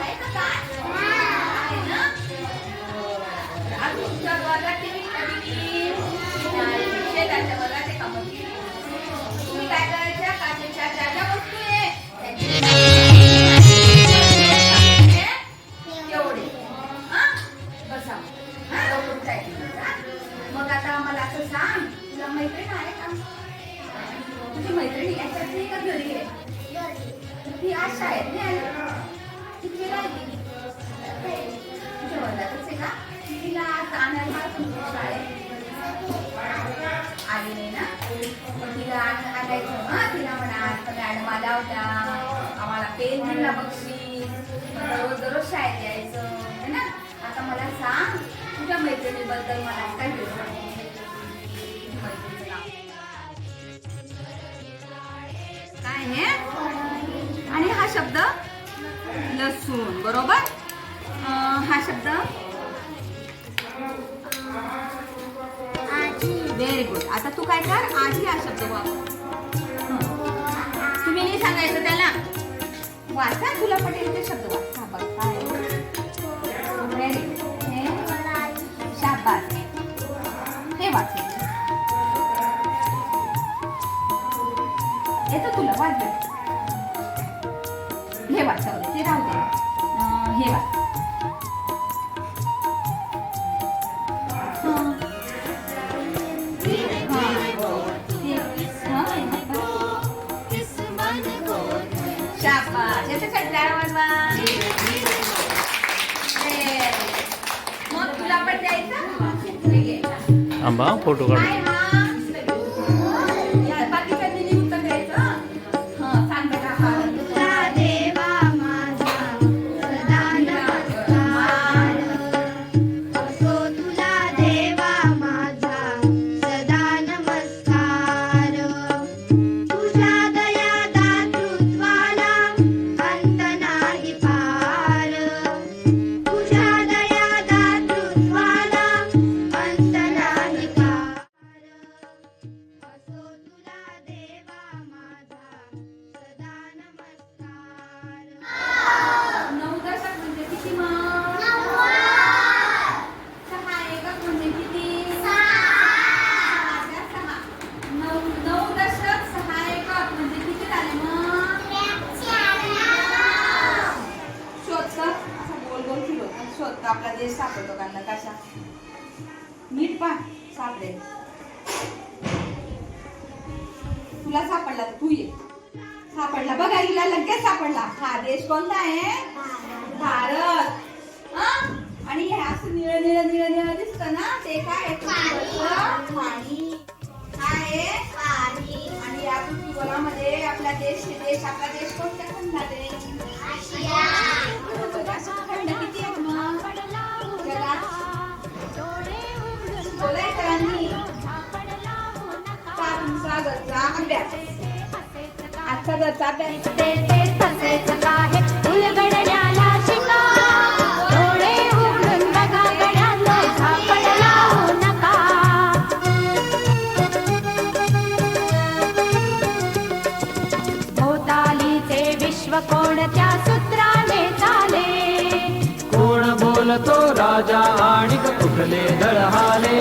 आहे का काय? आहे ना? आज तुमच्या वर्गात कधी शेताच्या वर्गात आहे का मग? तुम्ही काय करायच्या? काचेच्या ज्या वस्तू आहे एवढे बसा. मग आता मला असं सांग, तुला मैत्रीण आहे का? तुझी मैत्रिणी याच्यात नाही का घरी आहे? ती आज शाळेत नाही आली. किती राहिली? तुझ्या वर्गातच आहे का? तिला आणायला तुमच्या शाळेत आली नाही ना? मग तिला आणायचं. तिला म्हणा आज मॅडम आला होता, आम्हाला पेन दिला बक्षीस, दररोज दररोज शाळेत यायचं है ना? आता मला सांग, तुझ्या मैत्रिणीबद्दल मला काय सांग. काय आहे? आणि हा शब्द लसूण, बरोबर. हा शब्द व्हेरी गुड. आता तू काय कर, आजी हा शब्द वापर. तुम्ही नाही सांगायचं त्याला, वाचा, तुला पटेल ते शब्द वाचा. बघ काय व्हेरी गुड. हे शाबास, हे वाच. येतं तुला? वाच. हे वाचावलं ते राहू दे. हे वाच. शाबास, याच्यासाठी टाळ्या वाजवा. मग तुला पण द्यायचं. आंबा फोटो काढ. आपला देश सापडतो का नकाशा? नीट पहा, सापडेल. तुला सापडला तर तू ये. सापडला बघा, हिला लगेच सापडला. हा देश कोणता आहे? भारत. आणि हे असं निळं निळं निळं निळं दिसतं ना, ते काय? पाणी. काय आहे? पाणी. आणि या पृथ्वीवरामध्ये आपला देश आपला देश कोणत्या खंडात आहे? आशिया. खंड किती आहेत मग जगात? बोलायचं तुमचा घरचा अभ्यास. आजचा घरचा अभ्यास तसेच काय उलगडण्याला शिका. डोळे उघडून बघा गड्यांनो, सापडला होऊ नका. भोवतालीचे विश्व कोणत्या सूत्राने चाले? कोण बोलतो राजा आणि कुठले दळहाले?